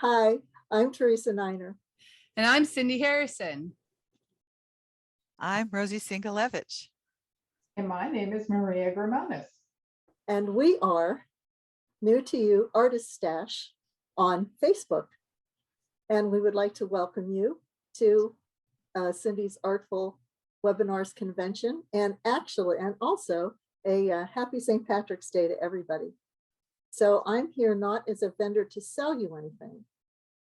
Hi, I'm Teresa Niner, And I'm Cindy Harrison. I'm Rosie Singalevich. And my name is Maria Gramanis. and we are New to You Artist Stash on Facebook. And we would like to welcome you to Cindy's Artful Webinars Convention, and also a happy St. Patrick's Day to everybody. So I'm here not as a vendor to sell you anything,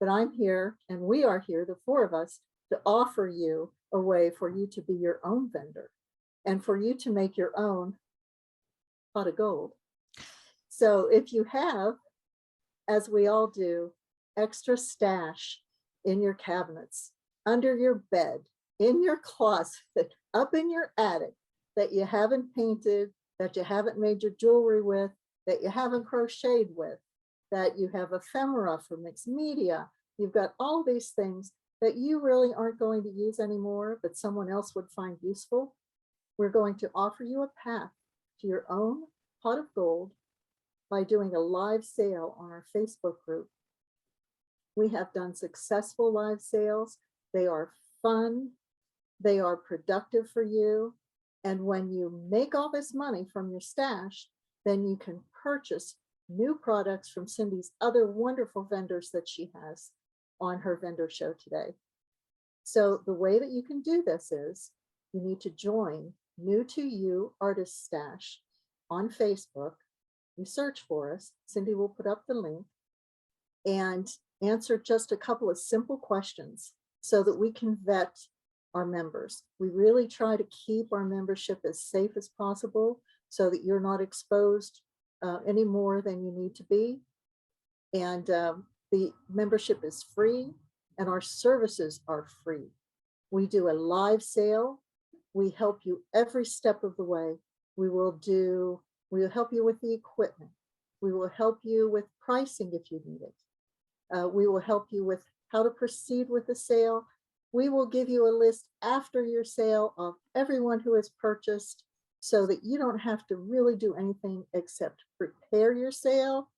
but I'm here, and we are here, the four of us, to offer you a way for you to be your own vendor and for you to make your own pot of gold. So if you have, as we all do, extra stash in your cabinets, under your bed, in your closet, up in your attic that you haven't painted, that you haven't made your jewelry with, that you haven't crocheted with, that you have ephemera for mixed media, you've got all these things that you really aren't going to use anymore, but someone else would find useful. We're going to offer you a path to your own pot of gold by doing a live sale on our Facebook group. We have done successful live sales. They are fun. They are productive for you. And when you make all this money from your stash, then you can purchase new products from Cindy's other wonderful vendors that she has on her vendor show today. So the way that you can do this is you need to join New to You Artist Stash on Facebook. You search for us. Cindy will put up the link and answer just a couple of simple questions so that we can vet our members. We really try to keep our membership as safe as possible so that you're not exposed any more than you need to be. And the membership is free and our services are free. We do a live sale. We help you every step of the way. We will help you with the equipment. We will help you with pricing if you need it. We will help you with how to proceed with the sale. We will give you a list after your sale of everyone who has purchased so that you don't have to really do anything except prepare your sale,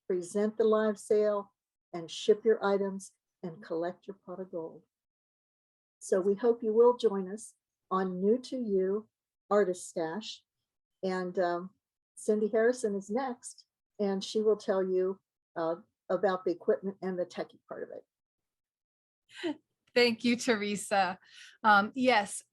present the live sale, and ship your items and collect your pot of gold. So we hope you will join us on New to You Artist Stash. And Cindy Harrison is next, and she will tell you about the equipment and the techie part of it. Thank you, Teresa. Yes,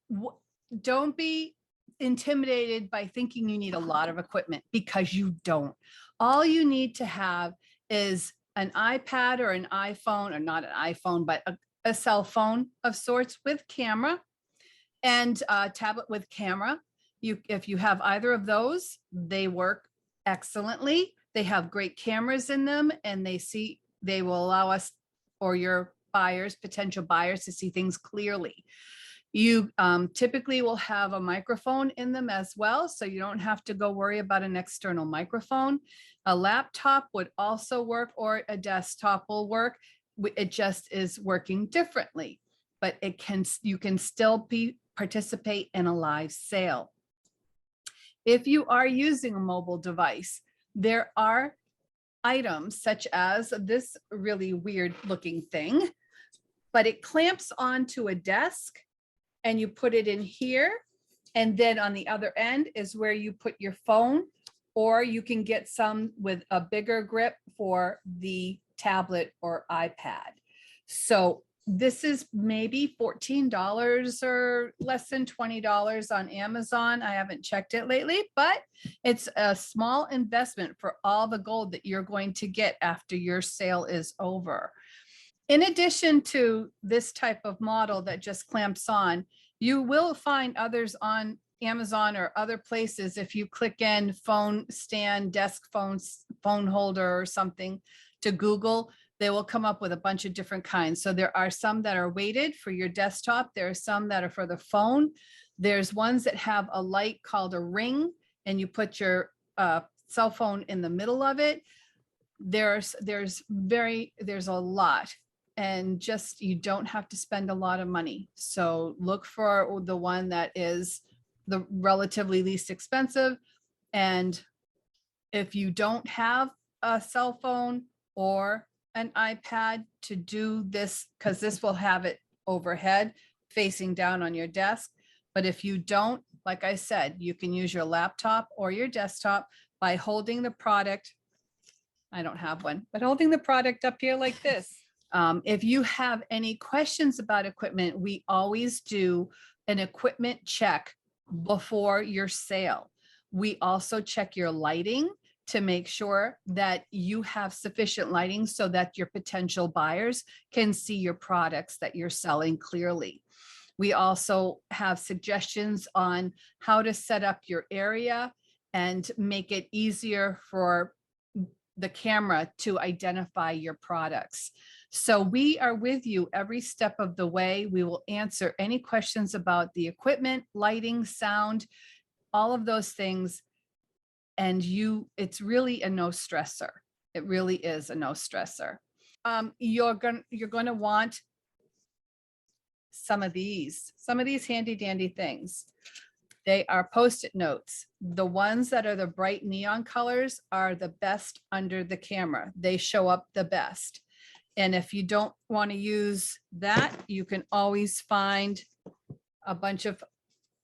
don't be intimidated by thinking you need a lot of equipment, because you don't. All you need to have is an iPad or an iPhone, or not an iPhone, but a cell phone of sorts with camera, and a tablet with camera. If you have either of those, they work excellently. They have great cameras in them, and they will allow us, or your buyers, potential buyers, to see things clearly. You typically will have a microphone in them as well, so you don't have to go worry about an external microphone. A laptop would also work, or a desktop will work. It just is working differently, but you can still participate in a live sale. If you are using a mobile device, there are items such as this really weird looking thing, but it clamps onto a desk and you put it in here. And then on the other end is where you put your phone, or you can get some with a bigger grip for the tablet or iPad. So this is maybe $14 or less than $20 on Amazon. I haven't checked it lately, but it's a small investment for all the gold that you're going to get after your sale is over. In addition to this type of model that just clamps on, you will find others on Amazon or other places. If you click in phone stand, desk phone holder or something to Google, they will come up with a bunch of different kinds. So there are some that are weighted for your desktop. There are some that are for the phone. There's ones that have a light called a ring, and you put your cell phone in the middle of it. There's a lot, and just, you don't have to spend a lot of money. So look for the one that is the relatively least expensive. And if you don't have a cell phone or an iPad to do this, because this will have it overhead facing down on your desk. But if you don't, like I said, you can use your laptop or your desktop by holding the product. I don't have one, but holding the product up here like this. If you have any questions about equipment, we always do an equipment check before your sale. We also check your lighting to make sure that you have sufficient lighting so that your potential buyers can see your products that you're selling clearly. We also have suggestions on how to set up your area and make it easier for the camera to identify your products. So we are with you every step of the way. We will answer any questions about the equipment, lighting, sound, all of those things. And it's really a no stressor. It really is a no stressor. You're going to want some of these handy dandy things. They are Post-it notes. The ones that are the bright neon colors are the best under the camera. They show up the best. And if you don't want to use that, you can always find a bunch of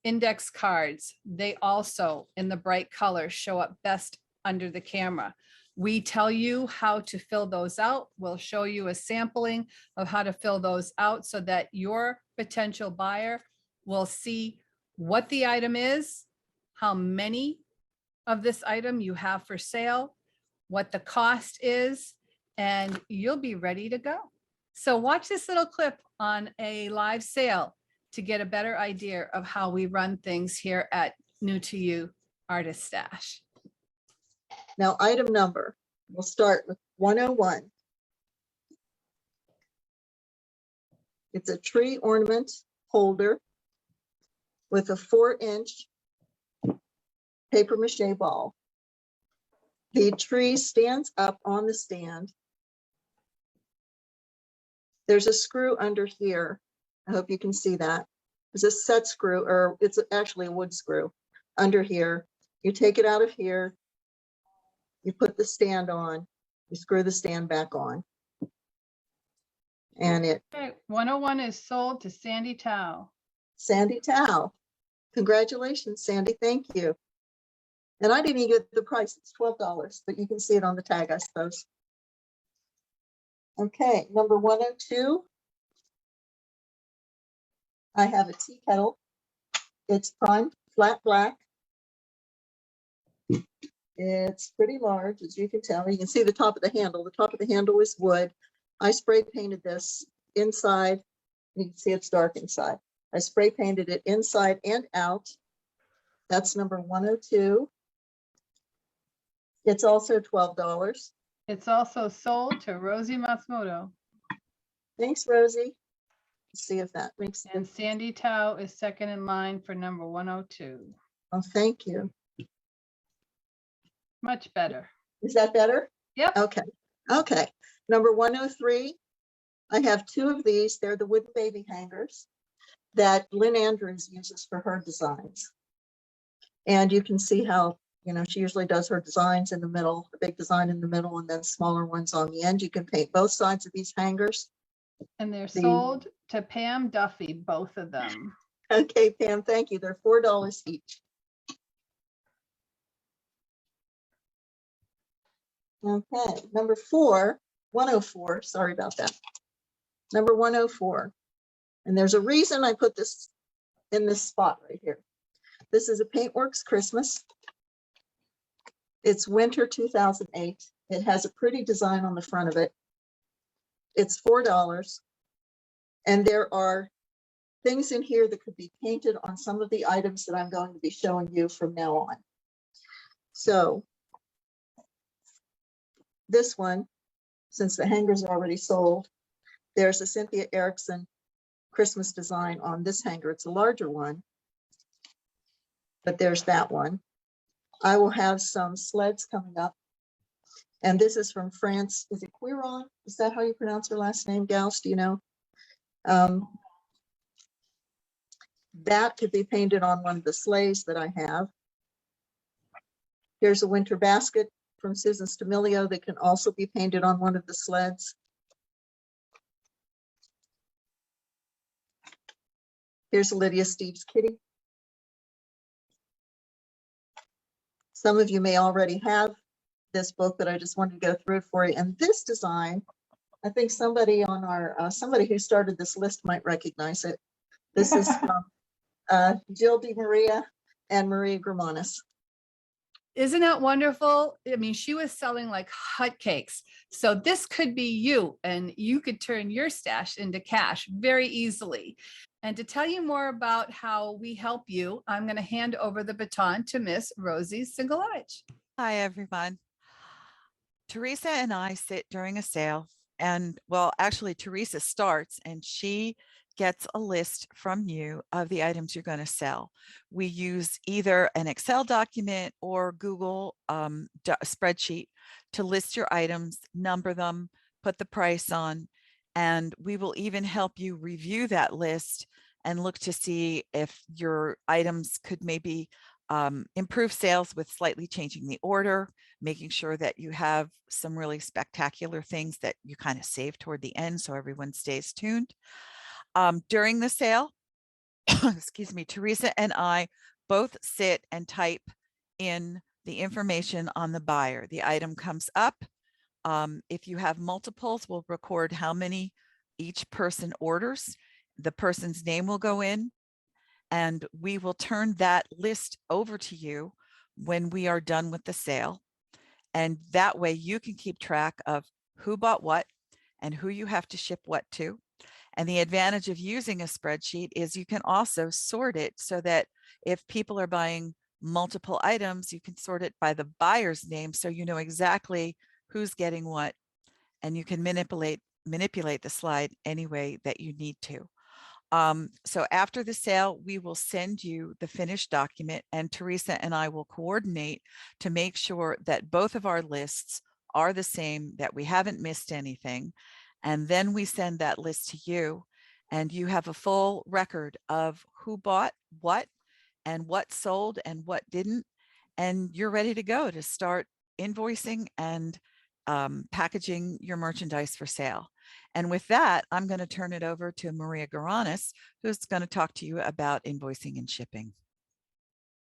index cards. They also, in the bright colors, show up best under the camera. We tell you how to fill those out. We'll show you a sampling of how to fill those out so that your potential buyer will see what the item is, how many of this item you have for sale, what the cost is, and you'll be ready to go. So watch this little clip on a live sale to get a better idea of how we run things here at New to You Artist Stash. Now, item number, we'll start with 101. It's a tree ornament holder with a 4-inch paper mache ball. The tree stands up on the stand. There's a screw under here. I hope you can see that. There's a set screw, or it's actually a wood screw under here. You take it out of here. You put the stand on. You screw the stand back on. And it. Okay, 101 is sold to Sandy Tao. Sandy Tao. Congratulations, Sandy. Thank you. And I didn't even get the price. It's $12, but you can see it on the tag, I suppose. Okay, number 102. I have a tea kettle. It's primed flat black. It's pretty large, as you can tell. You can see the top of the handle. The top of the handle is wood. I spray painted this inside. You can see it's dark inside. I spray painted it inside and out. That's number 102. It's also $12. It's also sold to Rosie Matsumoto. Thanks, Rosie. Let's see if that makes sense. And Sandy Tao is second in line for number 102. Oh, thank you. Much better. Is that better? Yep. Okay. Okay. Number 103. I have 2 of these. They're the wooden baby hangers that Lynn Andrews uses for her designs. And you can see how, she usually does her designs in the middle, the big design in the middle, and then smaller ones on the end. You can paint both sides of these hangers. And they're sold to Pam Duffy, both of them. Okay, Pam, thank you. They're $4 each. Okay, number 104, sorry about that. Number 104. And there's a reason I put this in this spot right here. This is a Paintworks Christmas. It's winter 2008. It has a pretty design on the front of it. It's $4. And there are things in here that could be painted on some of the items that I'm going to be showing you from now on. So this one, since the hangers are already sold, there's a Cynthia Erickson Christmas design on this hanger. It's a larger one, but there's that one. I will have some sleds coming up. And this is from France. Is it Quiron? Is that how you pronounce her last name, Gals? Do you know? That could be painted on one of the sleighs that I have. Here's a winter basket from Susan Stamilio that can also be painted on one of the sleds. Here's Lydia Steve's kitty. Some of you may already have this book, but I just wanted to go through it for you. And this design, I think somebody on our, somebody who started this list might recognize it. This is from Jill DiMaria and Maria Gramanis. Isn't that wonderful? I mean, she was selling like hotcakes. So this could be you, and you could turn your stash into cash very easily. And to tell you more about how we help you, I'm going to hand over the baton to Miss Rosie Singalevich. Hi, everyone. Teresa and I sit during a sale, and well, actually, Teresa starts and she gets a list from you of the items you're going to sell. We use either an Excel document or Google spreadsheet to list your items, number them, put the price on, and we will even help you review that list and look to see if your items could maybe improve sales with slightly changing the order, making sure that you have some really spectacular things that you kind of save toward the end so everyone stays tuned. During the sale, excuse me, Teresa and I both sit and type in the information on the buyer. The item comes up. If you have multiples, we'll record how many each person orders. The person's name will go in, and we will turn that list over to you when we are done with the sale. And that way you can keep track of who bought what and who you have to ship what to. And the advantage of using a spreadsheet is you can also sort it so that if people are buying multiple items, you can sort it by the buyer's name so you know exactly who's getting what, and you can manipulate the slide any way that you need to. So after the sale, we will send you the finished document, and Teresa and I will coordinate to make sure that both of our lists are the same, that we haven't missed anything. And then we send that list to you, and you have a full record of who bought what and what sold and what didn't. And you're ready to go to start invoicing and packaging your merchandise for sale. And with that, I'm going to turn it over to Maria Garanis, who's going to talk to you about invoicing and shipping.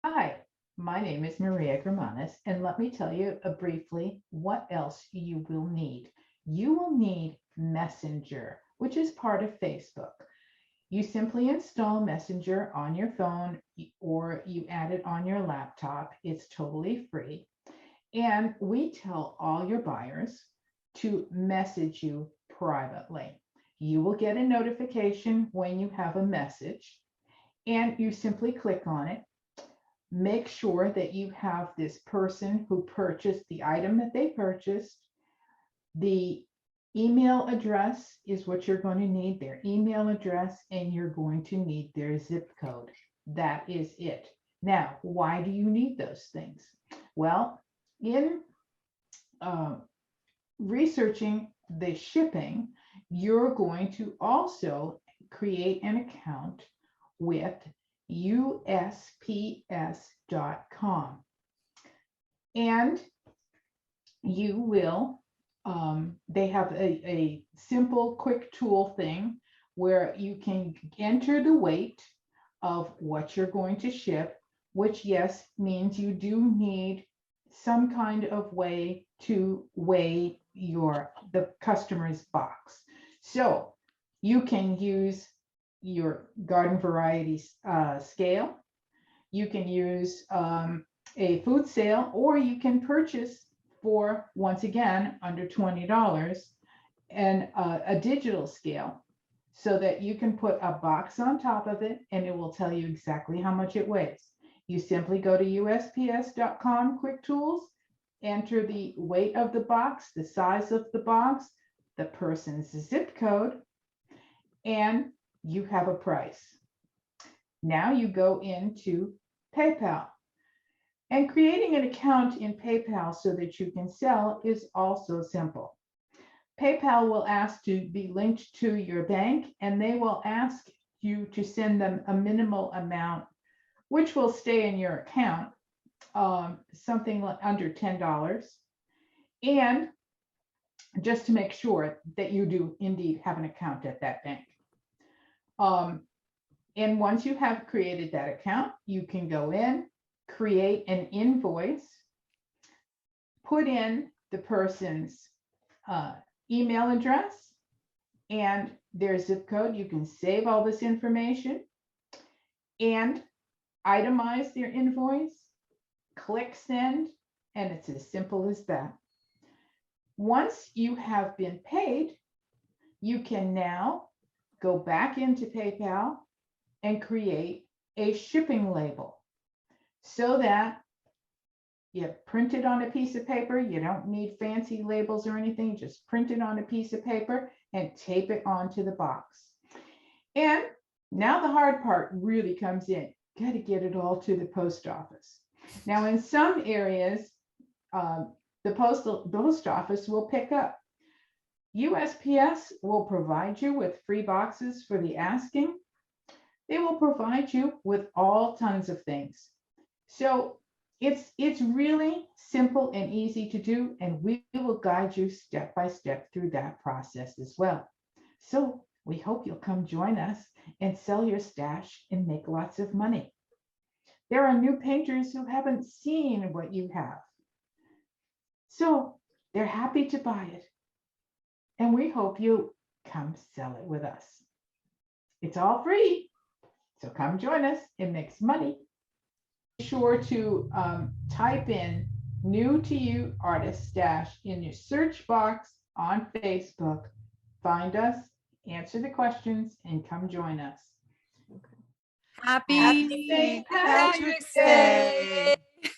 Hi, my name is Maria Gramanis, and let me tell you briefly what else you will need. You will need Messenger, which is part of Facebook. You simply install Messenger on your phone or you add it on your laptop. It's totally free. And we tell all your buyers to message you privately. You will get a notification when you have a message, and you simply click on it. Make sure that you have this person who purchased the item that they purchased. The email address is what you're going to need, their email address, and you're going to need their zip code. That is it. Now, why do you need those things? Well, in researching the shipping, you're going to also create an account with USPS.com. And you will, they have a simple, quick tool thing where you can enter the weight of what you're going to ship, which, yes, means you do need some kind of way to weigh the customer's box. So you can use your garden variety scale. You can use a food sale, or you can purchase for, once again, under $20 and a digital scale, so that you can put a box on top of it and it will tell you exactly how much it weighs. You simply go to USPS.com Quick Tools, enter the weight of the box, the size of the box, the person's zip code, and you have a price. Now you go into PayPal. And creating an account in PayPal so that you can sell is also simple. PayPal will ask to be linked to your bank, and they will ask you to send them a minimal amount, which will stay in your account, something like under $10. And just to make sure that you do indeed have an account at that bank. And once you have created that account, you can go in, create an invoice, put in the person's email address and their zip code. You can save all this information and itemize their invoice, click send, and it's as simple as that. Once you have been paid, you can now go back into PayPal and create a shipping label so that you print it on a piece of paper. You don't need fancy labels or anything. Just print it on a piece of paper and tape it onto the box. And now the hard part really comes in. Got to get it all to the post office. Now, in some areas, the post office will pick up. USPS will provide you with free boxes for the asking. They will provide you with all tons of things. So it's really simple and easy to do, and we will guide you step by step through that process as well. So we hope you'll come join us and sell your stash and make lots of money. There are new painters who haven't seen what you have, so they're happy to buy it. And we hope you come sell it with us. It's all free, so come join us and make money. Be sure to type in New to You Artist Stash in your search box on Facebook. Find us, answer the questions, and come join us. Happy Happy St. Patrick's Patrick's Day. Day.